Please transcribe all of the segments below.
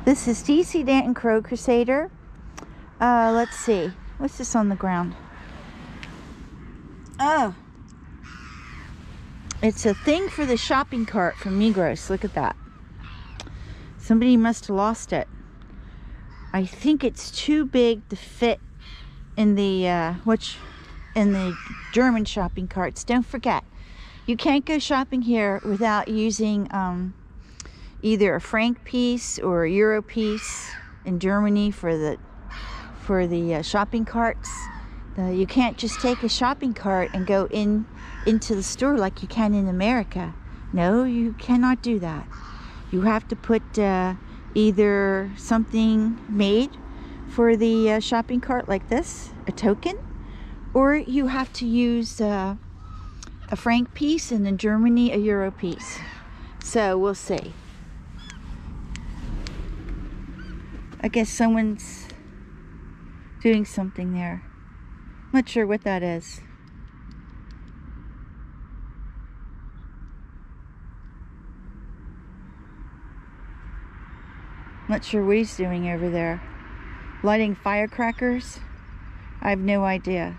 This is DC Danton Crow Crusader. Let's see. What's this on the ground? Oh. It's a thing for the shopping cart from Migros. Look at that. Somebody must have lost it. I think it's too big to fit in the in the German shopping carts. Don't forget, you can't go shopping here without using either a franc piece or a euro piece in Germany for the shopping carts. You can't just take a shopping cart and go into the store like you can in America. No, you cannot do that. You have to put either something made for the shopping cart like this, a token, or you have to use a franc piece, and in Germany a euro piece. So we'll see. I guess someone's doing something there. Not sure what that is. Not sure what he's doing over there. Lighting firecrackers? I have no idea.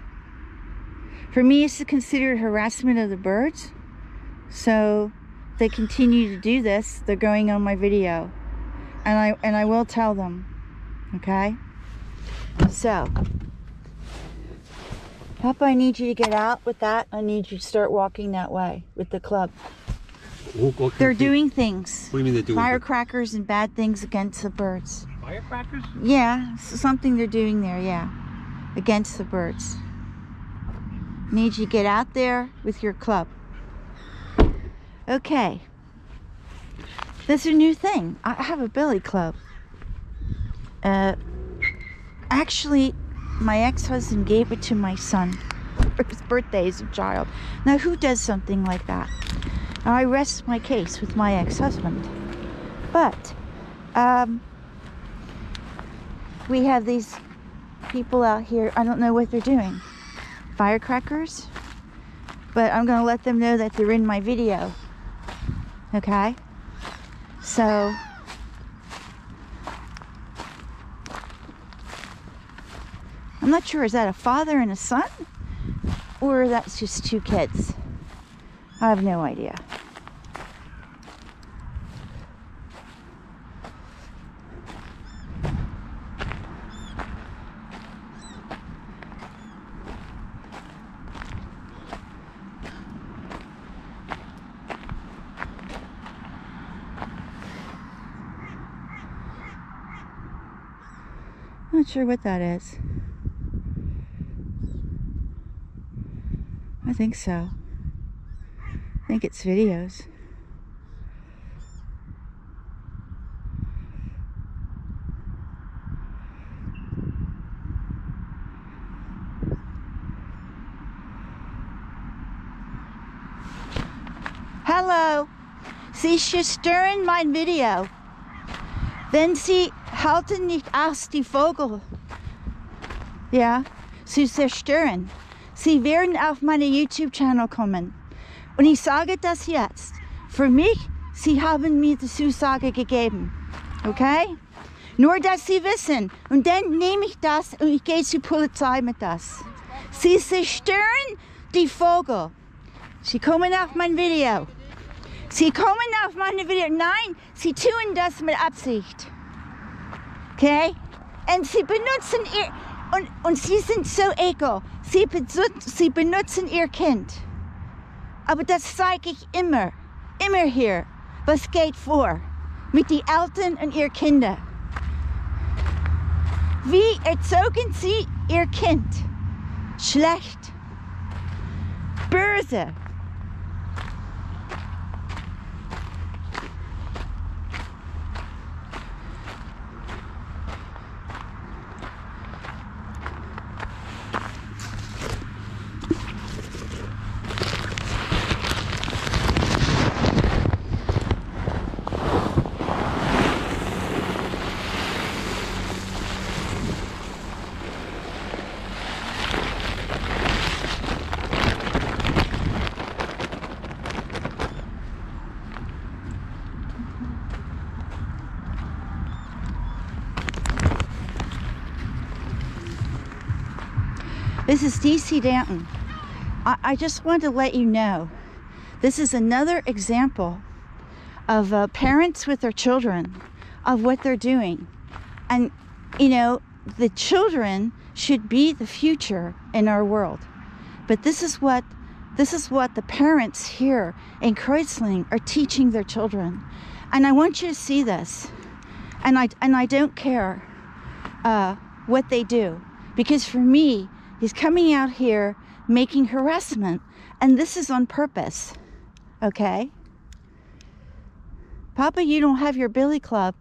For me, it's considered harassment of the birds. So if they continue to do this, they're going on my video. And I will tell them. Okay? So, Papa, I need you to get out with that. I need you to start walking that way with the club. They're doing things. What do you mean they're doing? Firecrackers and bad things against the birds. Firecrackers? Yeah, something they're doing there, yeah. Against the birds. Need you to get out there with your club. Okay. This is a new thing. I have a billy club. Actually, my ex-husband gave it to my son for his birthday as a child. Now, who does something like that? I rest my case with my ex-husband. But, we have these people out here. I don't know what they're doing. Firecrackers? But I'm going to let them know that they're in my video. Okay? So, I'm not sure, is that a father and a son? Or that's just two kids? I have no idea. Not sure what that is. I think so. I think it's videos. Hallo, Sie stören mein Video. Wenn Sie halten nicht aus die Vogel, ja, zu zerstören. Sie werden auf meinen YouTube-Channel kommen. Und ich sage das jetzt. Für mich, Sie haben mir die Zusage gegeben. Okay? Nur, dass Sie wissen. Und dann nehme ich das und ich gehe zur Polizei mit das. Sie zerstören die Vogel. Sie kommen auf mein Video. Sie kommen auf meine Video. Nein, Sie tun das mit Absicht. Okay? Und Sie benutzen ihr... Und Sie sind so ekel. Sie benutzen Ihr Kind. Aber das zeige ich immer. Immer hier. Was geht vor? Mit den Eltern und Ihr Kinder. Wie erzogen Sie Ihr Kind? Schlecht. Böse. This is DC Danton. I just want to let you know, this is another example of parents with their children, of what they're doing. And, you know, the children should be the future in our world. But this is what the parents here in Kreuzlingen are teaching their children. And I want you to see this. And I don't care what they do. Because for me, he's coming out here making harassment. And this is on purpose. Okay? Papa, you don't have your billy club.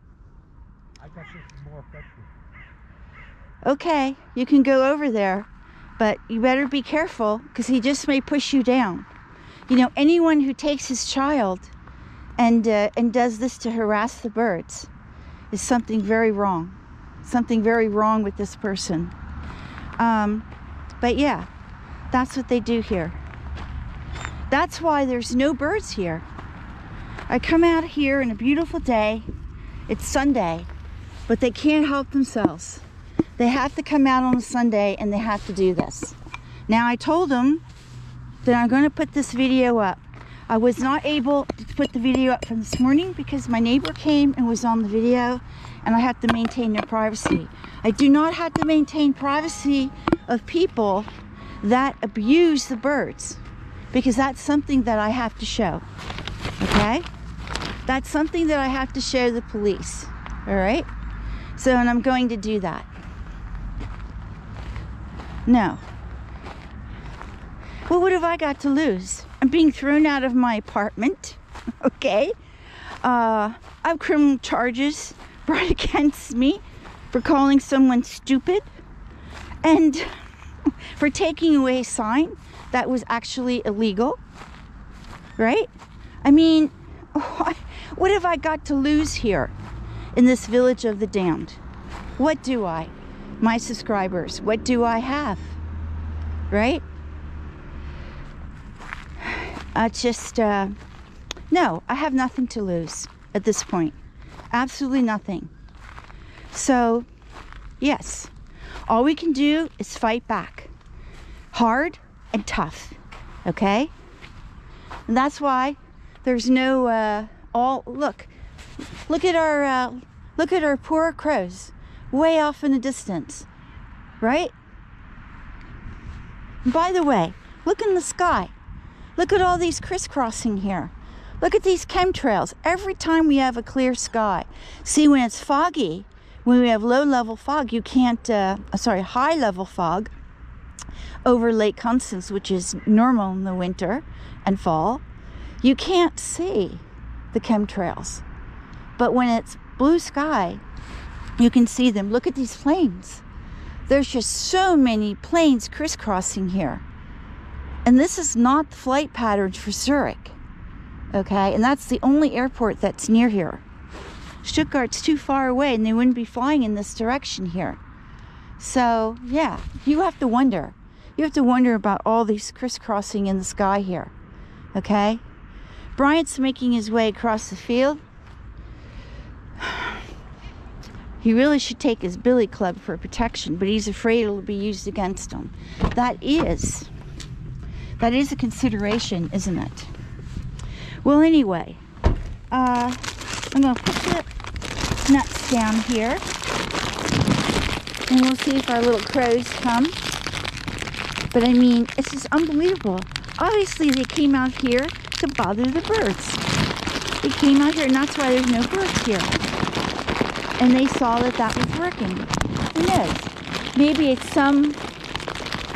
I got something more effective. Okay, you can go over there. But you better be careful, because he just may push you down. You know, anyone who takes his child and does this to harass the birds is something very wrong. Something very wrong with this person. But yeah, that's what they do here. That's why there's no birds here. I come out here in a beautiful day. It's Sunday, but they can't help themselves. They have to come out on a Sunday and they have to do this. Now I told them that I'm going to put this video up. I was not able to put the video up from this morning because my neighbor came and was on the video, and I have to maintain their privacy. I do not have to maintain privacy of people that abuse the birds, because that's something that I have to show. Okay? That's something that I have to show the police. All right? So, and I'm going to do that. No. Well, what have I got to lose? I'm being thrown out of my apartment. Okay? I have criminal charges brought against me for calling someone stupid and for taking away a sign that was actually illegal. Right? I mean, what have I got to lose here in this village of the damned? What do I? My subscribers, what do I have? Right? No, I have nothing to lose at this point. Absolutely nothing. So, yes, all we can do is fight back. Hard and tough. Okay? And that's why there's no, look at our poor crows. Way off in the distance, right? And by the way, look in the sky. Look at all these crisscrossing here. Look at these chemtrails. Every time we have a clear sky. See, when it's foggy, when we have low-level fog, you can't, high-level fog over Lake Constance, which is normal in the winter and fall, you can't see the chemtrails. But when it's blue sky, you can see them. Look at these planes. There's just so many planes crisscrossing here. And this is not the flight patterns for Zurich. Okay? And that's the only airport that's near here. Stuttgart's too far away and they wouldn't be flying in this direction here. So, yeah, you have to wonder. You have to wonder about all these crisscrossing in the sky here. Okay? Bryant's making his way across the field. He really should take his billy club for protection, but he's afraid it'll be used against him. That is a consideration, isn't it? Well, anyway, I'm going to put the nuts down here, and we'll see if our little crows come. But I mean, it's just unbelievable. Obviously, they came out here to bother the birds. They came out here, and that's why there's no birds here. And they saw that was working. Who knows? Maybe it's some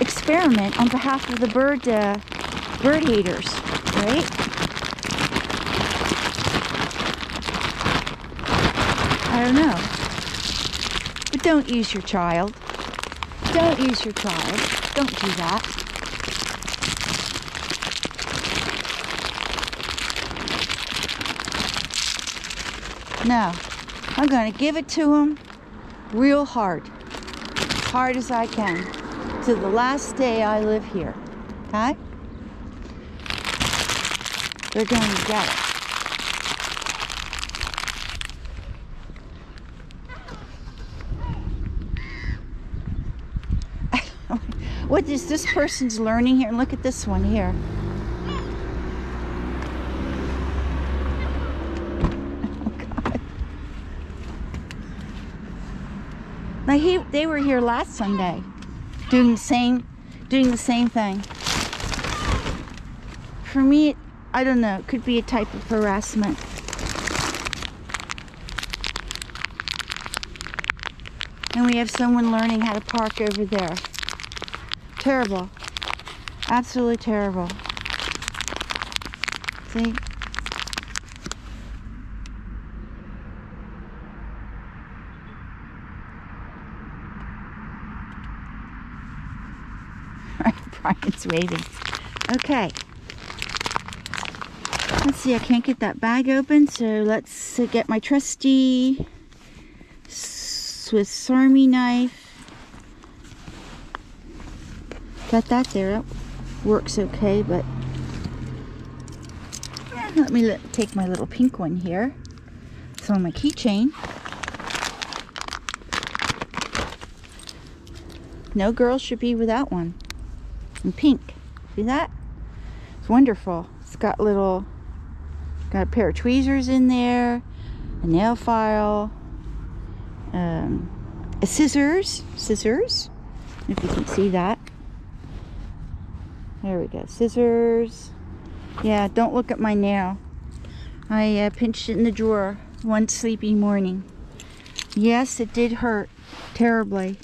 experiment on behalf of the bird haters, right? I don't know. But don't use your child. Don't use your child. Don't do that. No. I'm going to give it to him real hard. As hard as I can. To the last day I live here. Okay? They're going to get it. What is this person's learning here? And look at this one here. Oh God. Like they were here last Sunday, doing the same thing. For me, I don't know. It could be a type of harassment. And we have someone learning how to park over there. Terrible. Absolutely terrible. See? Bryant's waving. Okay. Let's see, I can't get that bag open, so let's get my trusty Swiss Army knife. Got that there. It works okay, but let me take my little pink one here. It's on my keychain. No girl should be without one. And pink. See that? It's wonderful. It's got a pair of tweezers in there, a nail file, a scissors, if you can see that. There we go, scissors. Yeah, don't look at my nail. I pinched it in the drawer one sleepy morning. Yes, it did hurt terribly.